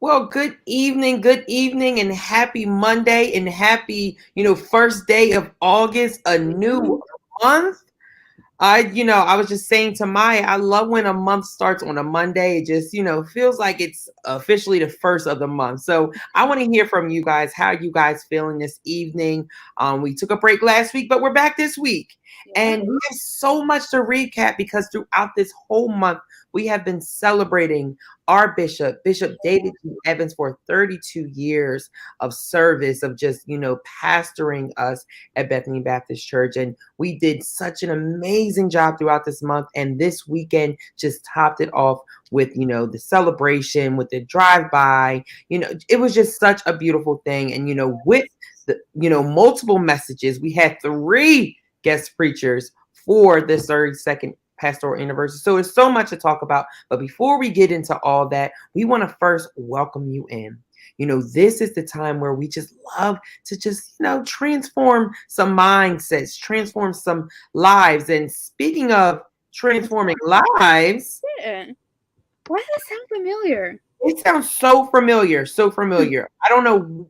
Well, good evening, and happy Monday, and happy, first day of August, a new month. I was just saying to Maya, I love when a month starts on a Monday. It just, feels like it's officially the first of the month. So I want to hear from you guys. How you guys feeling this evening? We took a break last week, but we're back this week. And we have so much to recap because throughout this whole month, we have been celebrating our Bishop David G. Evans, for 32 years of service, of just, pastoring us at Bethany Baptist Church. And we did such an amazing job throughout this month. And this weekend just topped it off with, the celebration, with the drive-by. It was just such a beautiful thing. And, with the, multiple messages, we had 3 guest preachers for this 32nd pastoral anniversary. So it's so much to talk about. But before we get into all that, we want to first welcome you in. This is the time where we just love to just, transform some mindsets, transform some lives. And speaking of transforming lives, Why does that sound familiar? It sounds so familiar, so familiar. I don't know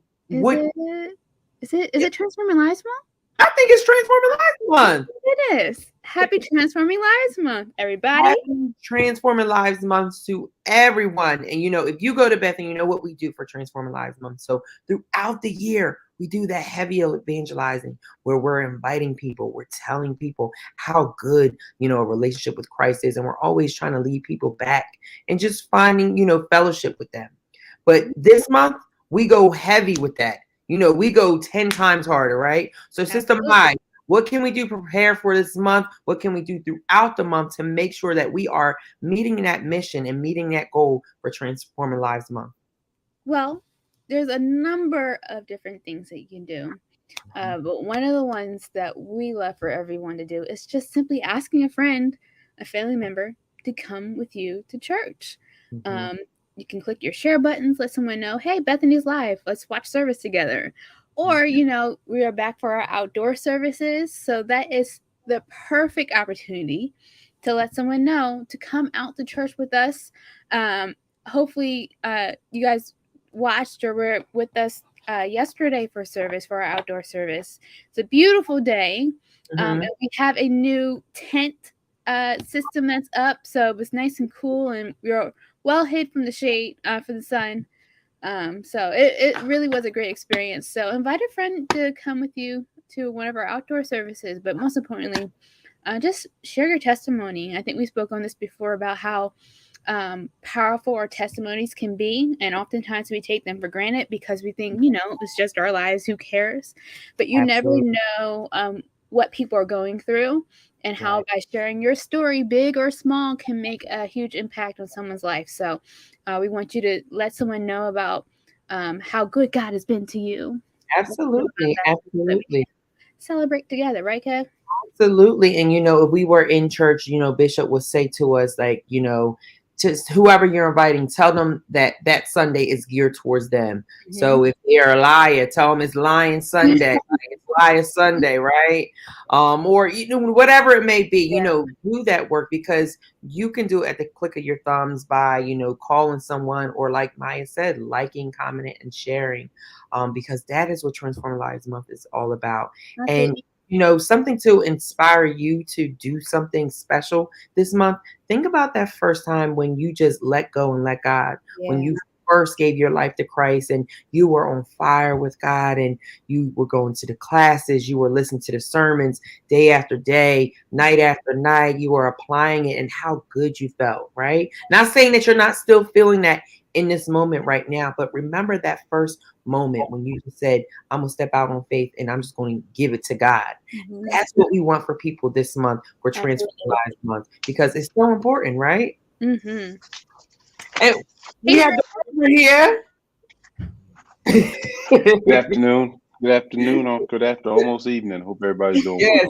Is it Transforming Lives Month? I think it's Transforming Lives Month. It is. Happy Transforming Lives Month, everybody. Happy Transforming Lives Month to everyone. And if you go to Bethany, you know what we do for Transforming Lives Month. So throughout the year, we do that heavy evangelizing where we're inviting people, we're telling people how good, a relationship with Christ is. And we're always trying to lead people back and just finding, fellowship with them. But this month, we go heavy with that. We go 10 times harder, right? So Sister Mai, what can we do to prepare for this month? What can we do throughout the month to make sure that we are meeting that mission and meeting that goal for Transforming Lives Month? Well, there's a number of different things that you can do. But one of the ones that we love for everyone to do is just simply asking a friend, a family member, to come with you to church. Mm-hmm. You can click your share buttons, let someone know, hey, Bethany's live. Let's watch service together. Or, we are back for our outdoor services. So that is the perfect opportunity to let someone know to come out to church with us. Hopefully, you guys watched or were with us yesterday for our outdoor service. It's a beautiful day. Mm-hmm. And we have a new tent system that's up. So it was nice and cool, and we were well hid from the shade for the sun. So it really was a great experience. So invite a friend to come with you to one of our outdoor services, but most importantly, just share your testimony. I think we spoke on this before about how powerful our testimonies can be, and oftentimes we take them for granted because we think, it's just our lives, who cares? But you Absolutely. Never know what people are going through, and how by sharing your story, big or small, can make a huge impact on someone's life. So we want you to let someone know about how good God has been to you. Absolutely. Absolutely. Celebrate together, right, Kev? Absolutely. And, if we were in church, Bishop would say to us, like, just whoever you're inviting, tell them that Sunday is geared towards them. Mm-hmm. So if they're a liar, tell them it's Lion Sunday. It's Liar Sunday, right? Or whatever it may be, do that work, because you can do it at the click of your thumbs by, calling someone, or like Maya said, liking, commenting, and sharing, because that is what Transforming Lives Month is all about. And something to inspire you to do something special this month. Think about that first time when you just let go and let God, when you first gave your life to Christ and you were on fire with God, and you were going to the classes, you were listening to the sermons day after day, night after night, you were applying it, and how good you felt, right? Not saying that you're not still feeling that in this moment right now, but remember that first moment when you just said, I'm gonna step out on faith and I'm just going to give it to God. Mm-hmm. That's what we want for people this month for Transforming Lives Month, because it's so important, right? Mm-hmm. And we have over here. Good afternoon. Good afternoon. Almost evening. Hope everybody's doing well. Yes,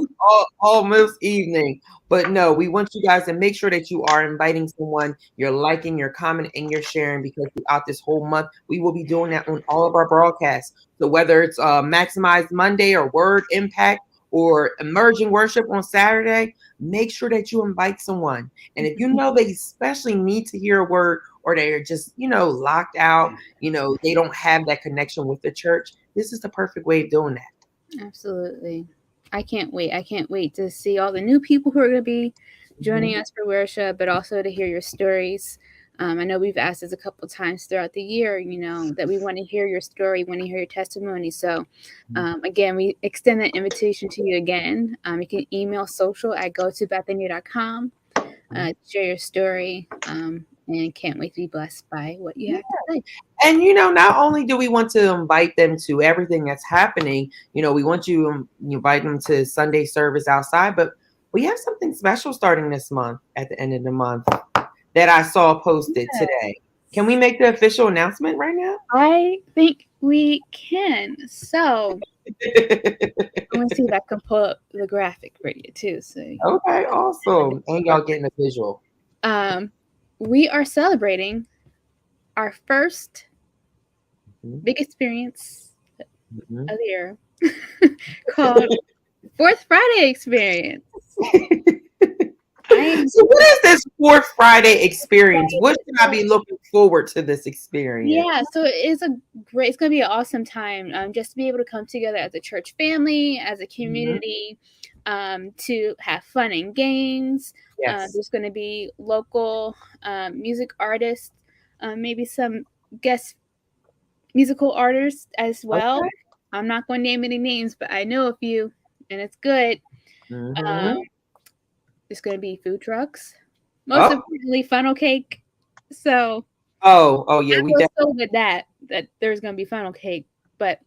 almost evening. But no, we want you guys to make sure that you are inviting someone, you're liking, you're commenting, and you're sharing, because throughout this whole month, we will be doing that on all of our broadcasts. So whether it's Maximize Monday or Word Impact, or emerging worship on Saturday, make sure that you invite someone. And if you know they especially need to hear a word, or they're just, locked out, they don't have that connection with the church, this is the perfect way of doing that. Absolutely. I can't wait. I can't wait to see all the new people who are going to be joining us for worship, but also to hear your stories. I know we've asked this a couple of times throughout the year, that we want to hear your story, want to hear your testimony. So, again, we extend that invitation to you again. You can email social@gotobethany.com, share your story, and can't wait to be blessed by what you have to say. And, not only do we want to invite them to everything that's happening, we want you to invite them to Sunday service outside, but we have something special starting this month at the end of the month that I saw posted today. Can we make the official announcement right now? I think we can. So I'm going to see if I can pull up the graphic for you too. So okay, awesome. And y'all getting a visual. We are celebrating our first big experience of the year called Fourth Friday Experience. So what is this Fourth Friday experience? What should I be looking forward to this experience? Yeah, so it's going to be an awesome time just to be able to come together as a church family, as a community, to have fun and games. Yes. There's going to be local music artists, maybe some guest musical artists as well. Okay. I'm not going to name any names, but I know a few, and it's good. There's going to be food trucks. Most importantly, funnel cake. So, yeah, we definitely so with that there's going to be funnel cake, but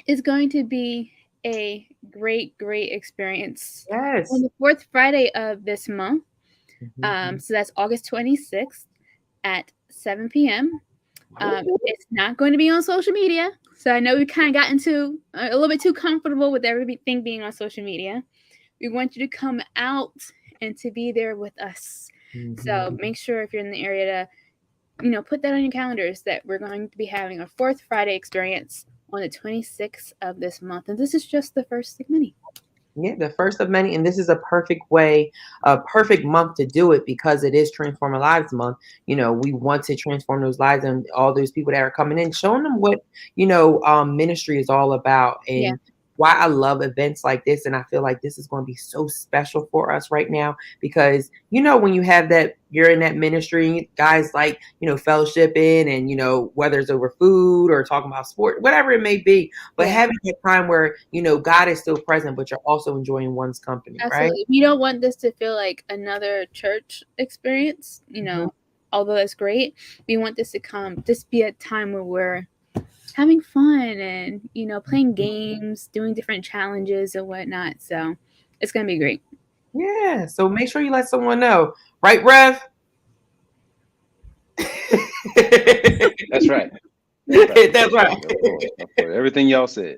it's going to be a great experience. Yes. On the fourth Friday of this month. So that's August 26th at 7 p.m. It's not going to be on social media. So I know we kind of got into a little bit too comfortable with everything being on social media. We want you to come out and to be there with us. So make sure if you're in the area to, put that on your calendars that we're going to be having a Fourth Friday experience on the 26th of this month. And this is just the first of many. Yeah, the first of many. And this is a perfect month to do it because it is Transforming Lives Month. We want to transform those lives and all those people that are coming in, showing them what, ministry is all about. And why I love events like this. And I feel like this is going to be so special for us right now because, when you have that, you're in that ministry, guys like, fellowshipping and, whether it's over food or talking about sport, whatever it may be, but having a time where, God is still present, but you're also enjoying one's company, absolutely. Right? We don't want this to feel like another church experience, although that's great. We want this to be a time where we're having fun and, playing games, doing different challenges and whatnot. So it's going to be great. Yeah. So make sure you let someone know. Right, Rev? That's right. That's right. Of course. Everything y'all said.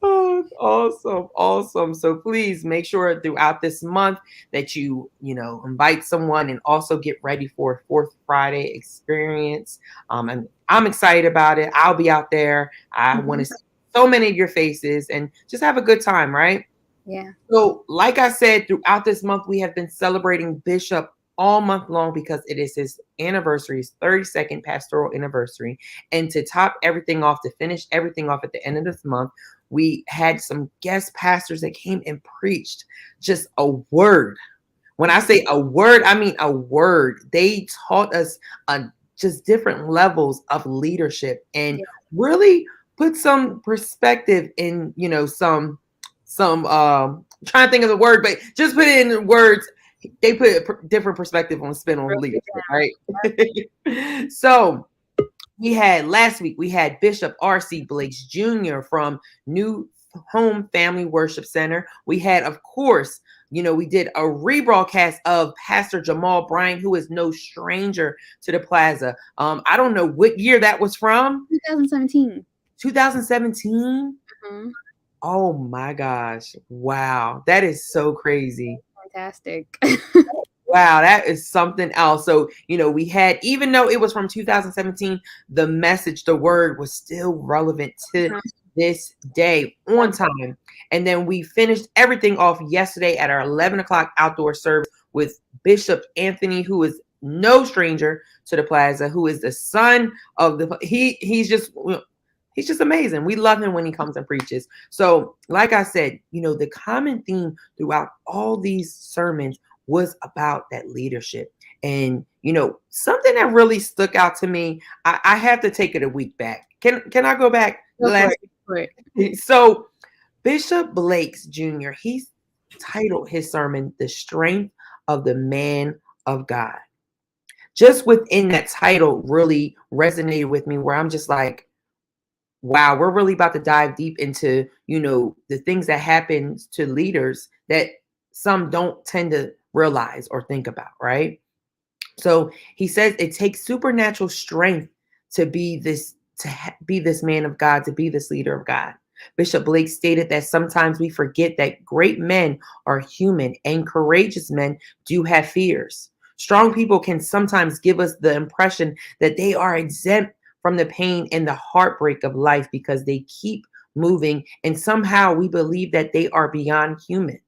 Oh, awesome. So please make sure throughout this month that you invite someone and also get ready for Fourth Friday experience. And I'm excited about it. I'll be out there. I want to see so many of your faces and just have a good time, right? Yeah. So like I said, throughout this month, we have been celebrating Bishop all month long because it is his anniversary, his 32nd pastoral anniversary. And to top everything off, to finish everything off at the end of this month, we had some guest pastors that came and preached just a word. When I say a word, I mean a word. They taught us just different levels of leadership and really put some perspective in, some trying to think of the word, but just put it in words. They put a different perspective on spin on leadership, right? So last week, we had Bishop R.C. Blakes Jr. from New Home Family Worship Center. We had, of course, we did a rebroadcast of Pastor Jamal Bryant, who is no stranger to the plaza. I don't know what year that was from. 2017. 2017? Mm-hmm. Oh my gosh. Wow. That is so crazy. Fantastic. Wow, that is something else. So, we had, even though it was from 2017, the message, the word was still relevant to this day on time. And then we finished everything off yesterday at our 11 o'clock outdoor service with Bishop Anthony, who is no stranger to the plaza, who is the son of the he's just amazing. We love him when he comes and preaches. So, like I said, the common theme throughout all these sermons was about that leadership. And something that really stuck out to me, I have to take it a week back. Can I go back? So Bishop Blakes Jr., he's titled his sermon, The Strength of the Man of God. Just within that title really resonated with me, where I'm just like, wow, we're really about to dive deep into, the things that happen to leaders that some don't tend to realize or think about, right? So he says it takes supernatural strength to be this man of God, to be this leader of God. Bishop Blake stated that sometimes we forget that great men are human and courageous men do have fears. Strong people can sometimes give us the impression that they are exempt from the pain and the heartbreak of life because they keep moving, and somehow we believe that they are beyond human.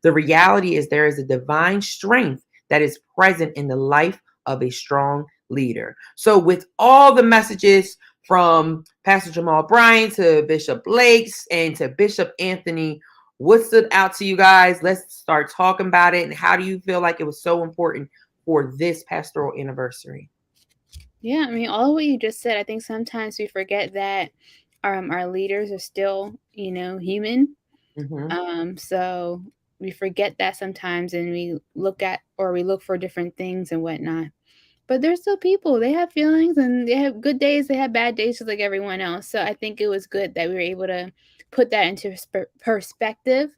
The reality is there is a divine strength that is present in the life of a strong leader. So with all the messages from Pastor Jamal Bryant to Bishop Blakes and to Bishop Anthony, what stood out to you guys? Let's start talking about it. And how do you feel like it was so important for this pastoral anniversary? Yeah, I mean, all of what you just said, I think sometimes we forget that our leaders are still, human. Mm-hmm. So we forget that sometimes, and we look for different things and whatnot. But they're still people. They have feelings, and they have good days. They have bad days, just like everyone else. So I think it was good that we were able to put that into perspective,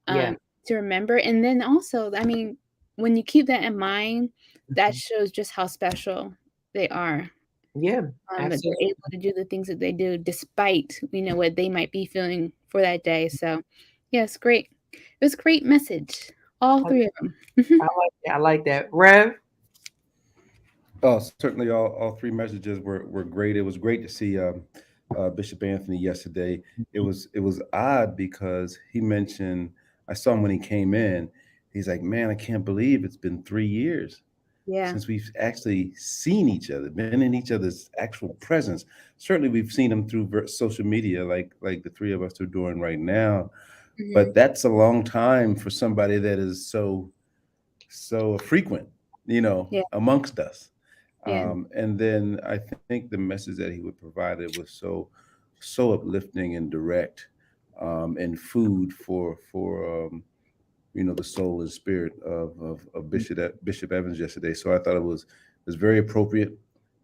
Yeah. to remember. And then also, I mean, when you keep that in mind, that shows just how special they are. Yeah. That they're able to do the things that they do despite, what they might be feeling for that day. So, yes, great. It was a great message. All three of them. I like that. Rev? Oh, certainly all three messages were great. It was great to see Bishop Anthony yesterday. It was odd because he mentioned, I saw him when he came in. He's like, man, I can't believe it's been 3 years since we've actually seen each other, been in each other's actual presence. Certainly, we've seen him through social media, like the three of us are doing right now. Mm-hmm. But that's a long time for somebody that is so frequent, amongst us. Yeah. And then I think the message that he would provide it was so uplifting and direct, and food for the soul and spirit of Bishop Evans yesterday. So I thought it was very appropriate,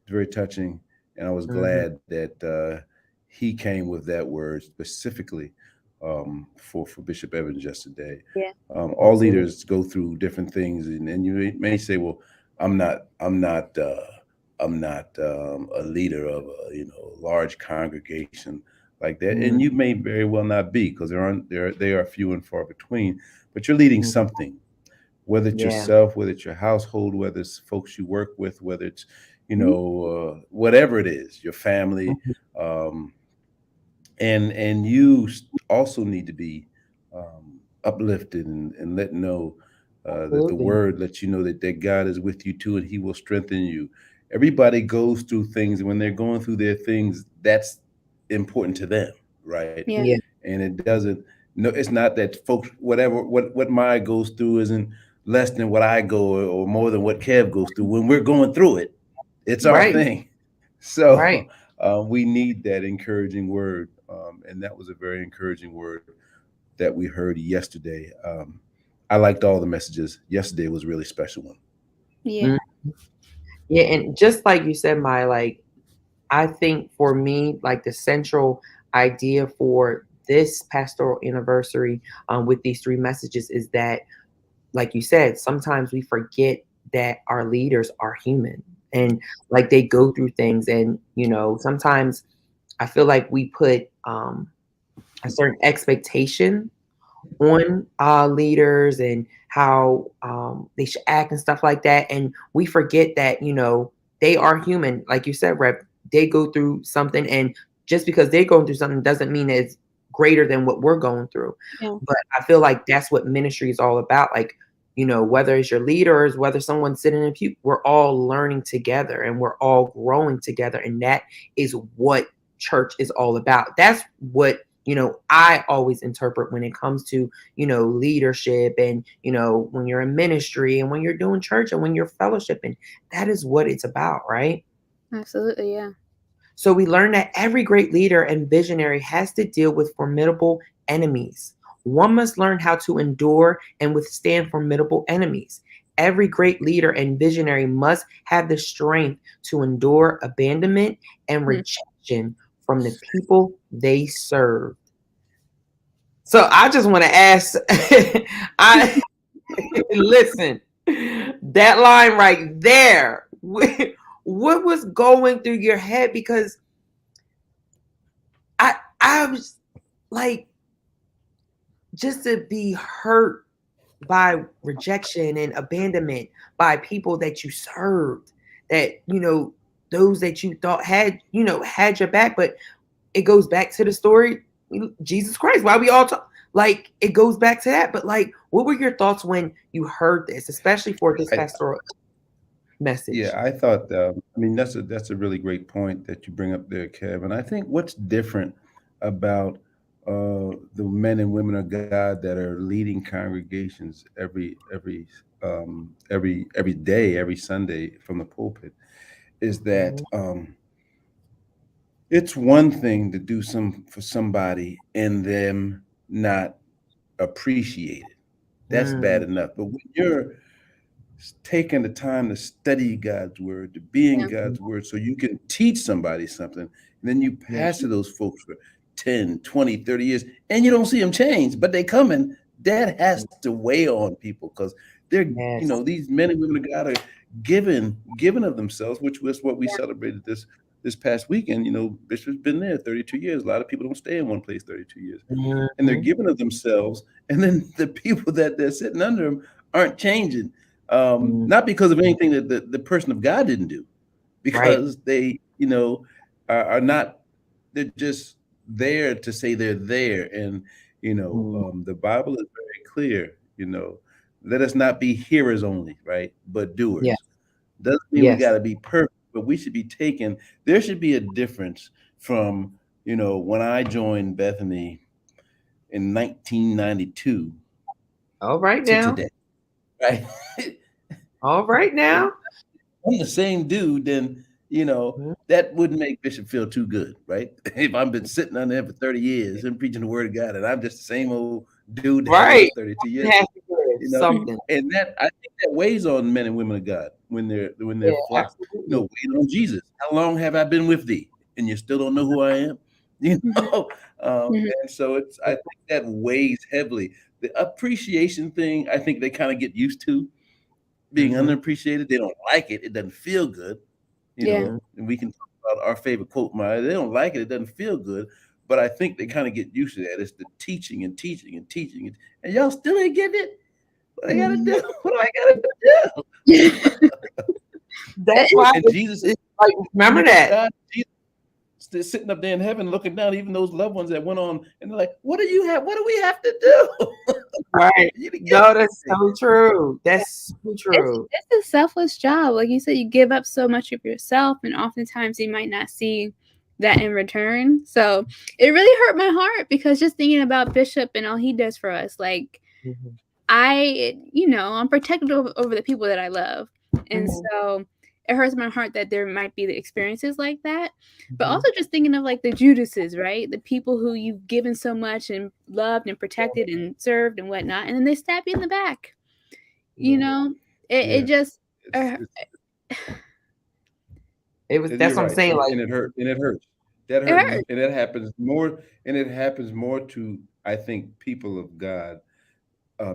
very touching, and I was glad that he came with that word specifically for Bishop Evans yesterday. Yeah. All leaders go through different things, and you may say, well, I'm not a leader of a large congregation like that, and you may very well not be, because they are few and far between. But you're leading something, whether it's yourself, whether it's your household, whether it's folks you work with, whether it's whatever it is, your family, and you also need to be uplifted and let know that the word lets you know that God is with you too, and He will strengthen you. Everybody goes through things, and when they're going through their things, that's important to them, right? Yeah. And it doesn't. No, it's not that folks, what Maya goes through isn't less than what I go, or more than what Kev goes through. When we're going through it, it's our thing. So we need that encouraging word, and that was a very encouraging word that we heard yesterday. I liked all the messages. Yesterday was a really special one. Yeah. Yeah, and just like you said, Maya, like, I think for me, like, the central idea for this pastoral anniversary with these three messages is that, like you said, sometimes we forget that our leaders are human, and like they go through things, and sometimes I feel like we put a certain expectation on leaders and how they should act and stuff like that, and we forget that they are human. Like you said, Rep, they go through something, and just because they're going through something doesn't mean it's greater than what we're going through. Yeah. But I feel like that's what ministry is all about. Like, whether it's your leaders, whether someone's sitting in a pew, we're all learning together and we're all growing together. And that is what church is all about. That's what, I always interpret when it comes to, leadership and, when you're in ministry and when you're doing church and when you're fellowshipping, that is what it's about, right? Absolutely, yeah. So we learn that every great leader and visionary has to deal with formidable enemies. One must learn how to endure and withstand formidable enemies. Every great leader and visionary must have the strength to endure abandonment and rejection from the people they serve. So I just want to ask, listen, that line right there, what was going through your head? Because I was like, just to be hurt by rejection and abandonment by people that you served, that, those that you thought had your back. But it goes back to the story, Jesus Christ, why we all talk, like, it goes back to that. But like, what were your thoughts when you heard this, especially for this pastoral message? Yeah, I thought, that's a really great point that you bring up there, Kevin. I think what's different about the men and women of God that are leading congregations every day, every Sunday from the pulpit, is that it's one thing to do for somebody and them not appreciate it. That's bad enough. But when you're taking the time to study God's word, to be in God's word, so you can teach somebody something, and then you pass to those folks for 10, 20, 30 years, and you don't see them change, but they coming, that has to weigh on people, because they're, these men and women of God are giving of themselves, which was what we celebrated this past weekend. Bishop's been there 32 years. A lot of people don't stay in one place 32 years. And they're giving of themselves, and then the people that they're sitting under them aren't changing. Not because of anything that the person of God didn't do, because they, are not, they're just there to say they're there. And, the Bible is very clear, let us not be hearers only, right? But doers. Doesn't mean we got to be perfect, but we should be there should be a difference from, when I joined Bethany in 1992. All right now. Today. Right. All right now. I'm the same dude, then that wouldn't make Bishop feel too good, right? If I've been sitting on there for 30 years and preaching the word of God, and I'm just the same old dude that 32 years. Something. And that, I think, that weighs on men and women of God when they're flocked. Wait on Jesus. How long have I been with thee, and you still don't know who I am? And so I think that weighs heavily. The appreciation thing, I think they kind of get used to being underappreciated. They don't like it. It doesn't feel good. And we can talk about our favorite quote, Maya. They don't like it. It doesn't feel good. But I think they kind of get used to that. It's the teaching and teaching and teaching. And y'all still ain't getting it? What I gotta do? What do I gotta do? That's why Jesus is like, remember that. God, Jesus sitting up there in heaven looking down, even those loved ones that went on, and they're like, what do you have? What do we have to do? Right. No, that's so true. That's so true. It's a selfless job. Like you said, you give up so much of yourself, and oftentimes you might not see that in return. So it really hurt my heart, because just thinking about Bishop and all he does for us, like I'm protected over the people that I love. And so it hurts my heart that there might be the experiences like that. But also just thinking of like the Judases, right? The people who you've given so much and loved and protected and served and whatnot. And then they stab you in the back. It just... It was, that's what I'm saying. Like, and it hurts. That hurts. And it happens more. And it happens more to, I think, people of God,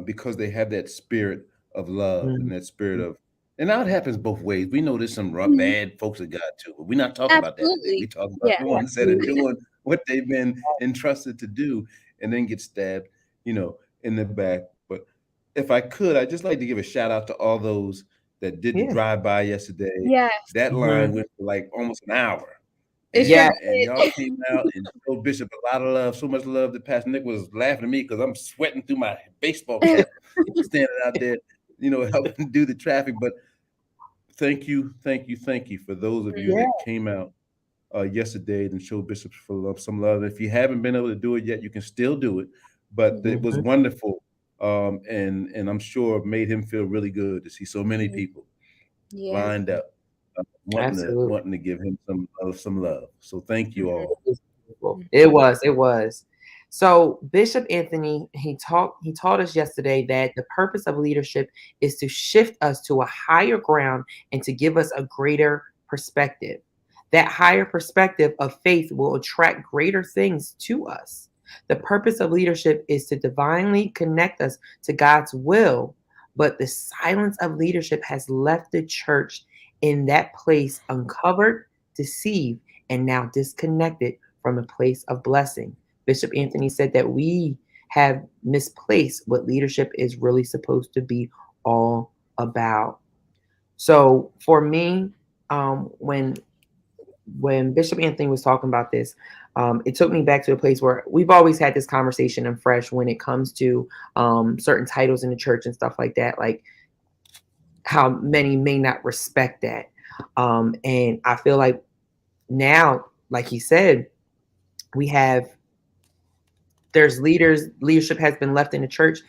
because they have that spirit of love and that spirit of, and now it happens both ways. We know there's some rough, bad folks of God too, but we're not talking about that today. We talking about the ones that are doing what they've been entrusted to do, and then get stabbed, in the back. But if I could, I'd just like to give a shout out to all those that didn't drive by yesterday. Yes. That line went for like almost an hour. It Yeah. sure And did. y'all came out and showed Bishop a lot of love, so much love that Pastor Nick was laughing at me because I'm sweating through my baseball cap, standing out there, helping do the traffic. But thank you for those of you Yeah. that came out yesterday and showed Bishop some love. If you haven't been able to do it yet, you can still do it. But it was wonderful, and I'm sure made him feel really good to see so many people Yeah. lined up, Absolutely. wanting to give him some love. So thank you all. It was. So Bishop Anthony, he taught us yesterday that the purpose of leadership is to shift us to a higher ground and to give us a greater perspective. That higher perspective of faith will attract greater things to us. The purpose of leadership is to divinely connect us to God's will, but the silence of leadership has left the church in that place uncovered, deceived, and now disconnected from a place of blessing. Bishop Anthony said that we have misplaced what leadership is really supposed to be all about. So for me, when Bishop Anthony was talking about this, it took me back to a place where we've always had this conversation in Fresh when it comes to certain titles in the church and stuff like that, like how many may not respect that. And I feel like now, like he said, there's leadership has been left in the church,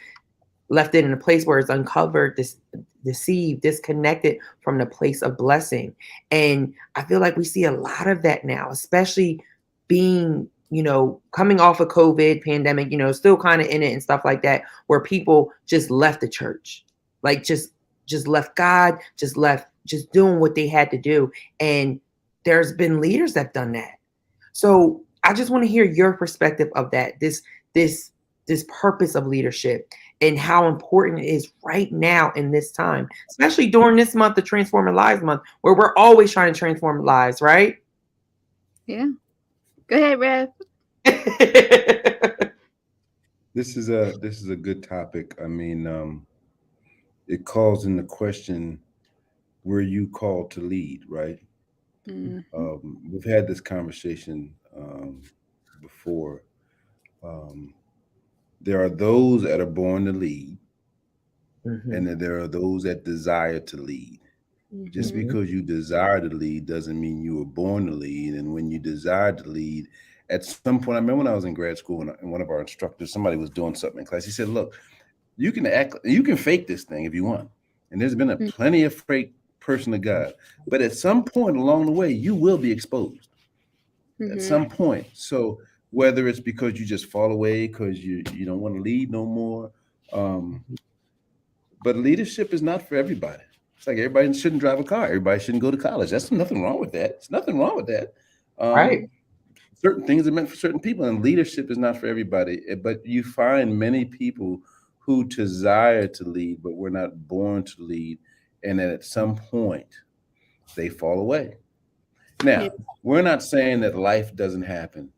left it in a place where it's uncovered, deceived, disconnected from the place of blessing. And I feel like we see a lot of that now, especially being, coming off of COVID pandemic, still kind of in it and stuff like that, where people just left the church, like just left God, just doing what they had to do. And there's been leaders that have done that. So I just want to hear your perspective of that, this purpose of leadership and how important it is right now in this time, especially during this month, the Transforming Lives Month, where we're always trying to transform lives, right? Yeah. Go ahead, Rev. This is a good topic. I mean, it calls into question, were you called to lead, right? We've had this conversation before. There are those that are born to lead, and then there are those that desire to lead. Just because you desire to lead doesn't mean you were born to lead. And when you desire to lead, at some point, I remember when I was in grad school and one of our instructors, somebody was doing something in class. He said, "Look, you can fake this thing if you want." And there's been a plenty of fake person of God, but at some point along the way, you will be exposed. At some point. So whether it's because you just fall away because you don't want to lead no more, but leadership is not for everybody. It's like everybody shouldn't drive a car. Everybody shouldn't go to college. There's nothing wrong with that. There's nothing wrong with that. Right. Certain things are meant for certain people, and leadership is not for everybody. But you find many people who desire to lead, but were not born to lead, and then at some point they fall away. Now, we're not saying that life doesn't happen,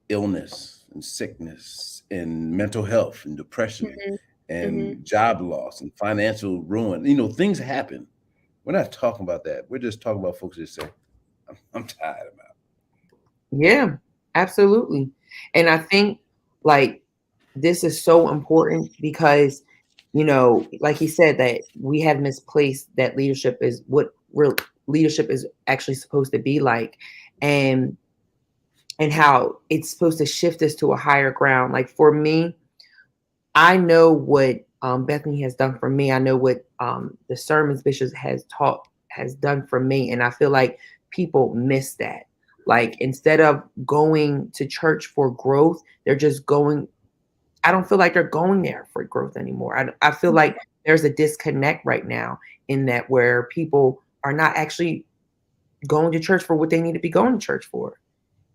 illness and sickness and mental health and depression and job loss and financial ruin. Things happen. We're not talking about that. We're just talking about folks that say, I'm tired about it. Yeah, absolutely. And I think like this is so important because, like he said, that we have misplaced that leadership is what real leadership is actually supposed to be like, and how it's supposed to shift us to a higher ground. Like for me, I know what Bethany has done for me. I know what the sermons Bishop has done for me. And I feel like people miss that. Like instead of going to church for growth, they're just going. I don't feel like they're going there for growth anymore. I feel like there's a disconnect right now in that where people are not actually going to church for what they need to be going to church for.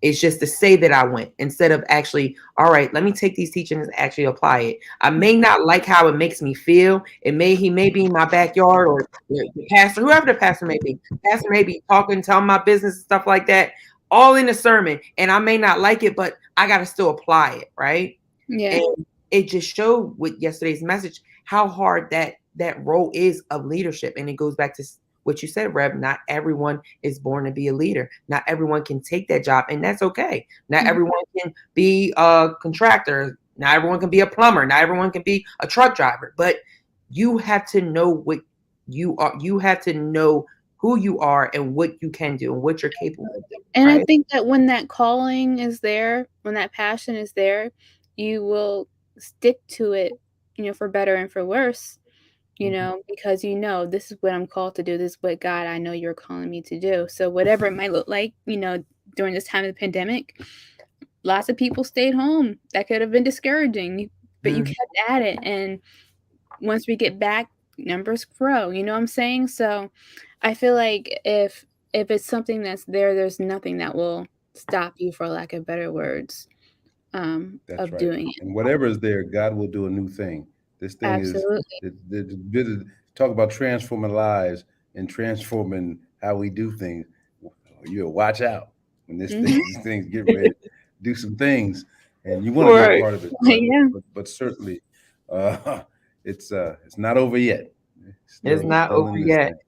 It's just to say that I went instead of actually, all right, let me take these teachings and actually apply it. I may not like how it makes me feel. He may be in my backyard, or the pastor, whoever the pastor may be. Pastor may be talking, telling my business and stuff like that, all in the sermon. And I may not like it, but I got to still apply it, right? Yeah. And it just showed with yesterday's message how hard that role is of leadership. And it goes back to what you said, Rev, not everyone is born to be a leader. Not everyone can take that job, and that's okay. Not everyone can be a contractor. Not everyone can be a plumber. Not everyone can be a truck driver. But you have to know what you are. You have to know who you are and what you can do and what you're capable of doing. And right? I think that when that calling is there, when that passion is there, you will stick to it, for better and for worse, because this is what I'm called to do. This is what God, I know you're calling me to do. So whatever it might look like, during this time of the pandemic, lots of people stayed home. That could have been discouraging, but you kept at it. And once we get back, numbers grow. You know what I'm saying? So I feel like if it's something that's there, there's nothing that will stop you, for lack of better words, That's of right. doing it. And whatever is there, God will do a new thing. This thing Absolutely. talk about transforming lives and transforming how we do things. You watch out when these things get ready to do some things, and you want to be a part of it. Yeah. But certainly, it's not over yet. It's not still over in this yet. thing.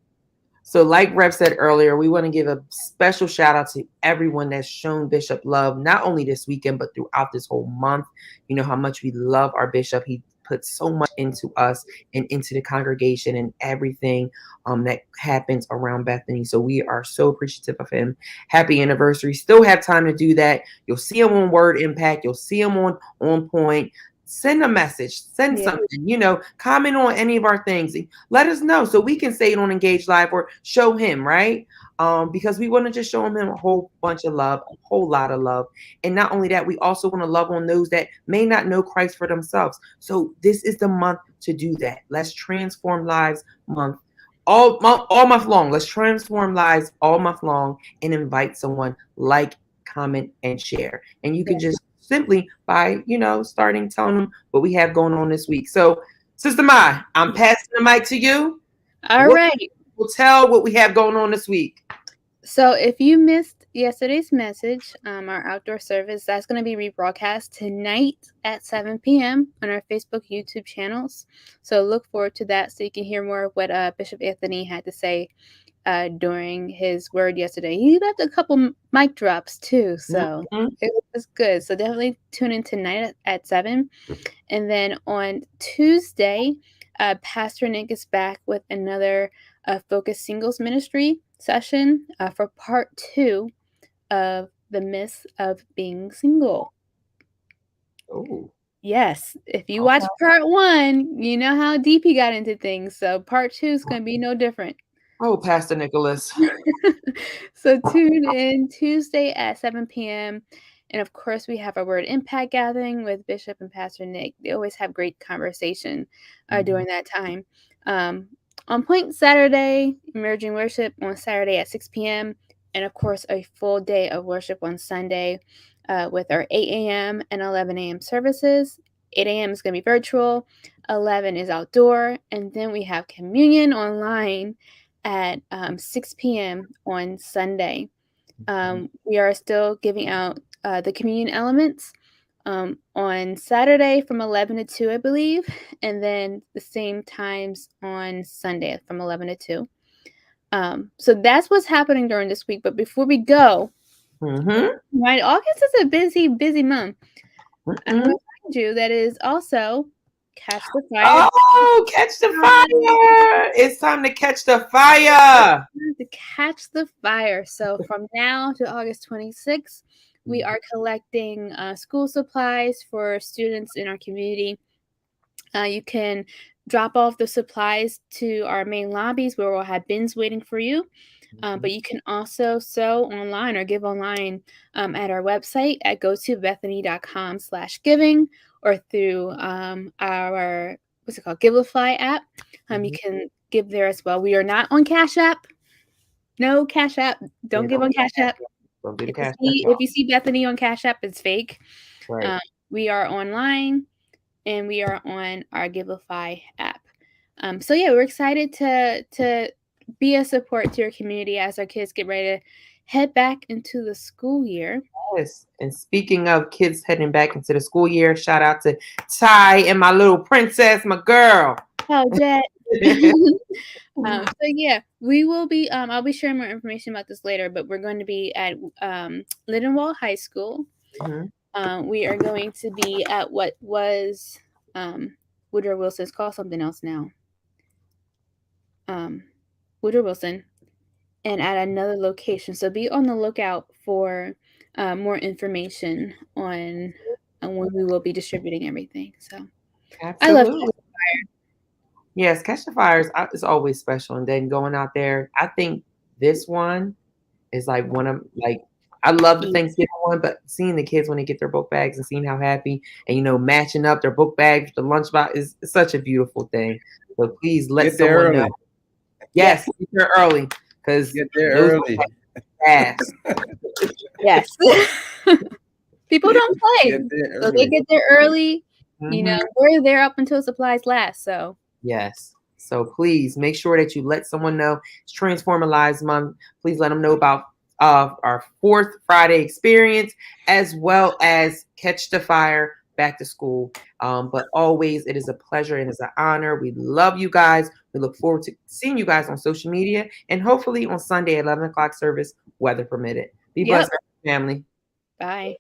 So like Rev said earlier, we want to give a special shout out to everyone that's shown Bishop love, not only this weekend, but throughout this whole month. You know how much we love our Bishop. He put so much into us and into the congregation and everything that happens around Bethany. So we are so appreciative of him. Happy anniversary. Still have time to do that. You'll see him on Word Impact. You'll see him on Point. Send a message, send something, comment on any of our things. Let us know so we can say it on Engage Live or show him, right? Because we want to just show him a whole bunch of love, a whole lot of love. And not only that, we also want to love on those that may not know Christ for themselves. So this is the month to do that. Let's transform lives month. All month long. Let's transform lives all month long and invite someone, like, comment, and share. And you can just simply by, starting telling them what we have going on this week. So, Sister Mai, I'm passing the mic to you. All right. We'll tell what we have going on this week. So if you missed yesterday's message, our outdoor service, that's going to be rebroadcast tonight at 7 p.m. on our Facebook, YouTube channels. So look forward to that so you can hear more of what Bishop Anthony had to say during his word yesterday. He left a couple mic drops too, so it was good. So definitely tune in tonight at 7. And then on Tuesday, Pastor Nick is back with another Focus Singles Ministry session for part 2 of the myths of being single. Oh. Yes, if you watch part 1, you know how deep he got into things. So part 2 is going to be no different. Oh, Pastor Nicholas. So tune in Tuesday at 7 p.m. And of course, we have our Word Impact gathering with Bishop and Pastor Nick. They always have great conversation during that time. On Point Saturday, Emerging Worship on Saturday at 6 p.m. And of course, a full day of worship on Sunday with our 8 a.m. and 11 a.m. services. 8 a.m. is going to be virtual. 11 is outdoor. And then we have communion online at 6 p.m. on Sunday. We are still giving out the communion elements on Saturday from 11 to 2, I believe, and then the same times on Sunday from 11 to 2. So that's what's happening during this week. But before we go, right, August is a busy month. I'm going to remind you that it is also Catch the Fire. Oh, catch the fire. It's time to catch the fire. To catch the fire. So from now to August 26th, we are collecting school supplies for students in our community. You can drop off the supplies to our main lobbies where we'll have bins waiting for you. But you can also sew online or give online at our website at gotobethany.com/giving or through our, Givelify app. You can give there as well. We are not on Cash App. No Cash App. Don't give on Cash App. If you see Bethany on Cash App, it's fake. Right. We are online and we are on our Givelify app. So yeah, we're excited to be a support to your community as our kids get ready to head back into the school year. Yes. And speaking of kids heading back into the school year, shout out to Ty and my little princess, my girl. Oh, Jet. So yeah, we will be. I'll be sharing more information about this later, but we're going to be at Lindenwold High School. Mhm. We are going to be at what was Woodrow Wilson's called something else now. Woodrow Wilson, and at another location. So be on the lookout for more information on when we will be distributing everything. So I love Absolutely. Yes, Catch the Fires is always special. And then going out there, I think this one is like one of like I love the Thanksgiving one, but seeing the kids when they get their book bags and seeing how happy and matching up their book bags with the lunchbox is such a beautiful thing. So please let Get there someone early. know. Yes, get there early because Get there early. fast. Yes. People don't play. Get there So they early. get there early. You know, Mhm. we're there up until supplies last. So Yes. So please make sure that you let someone know it's Transformer Lives Month. Please let them know about our 4th Friday experience, as well as Catch the Fire back to school. But always, it is a pleasure and it's an honor. We love you guys. We look forward to seeing you guys on social media and hopefully on Sunday at 11 o'clock service, weather permitted. Be blessed, family. bye.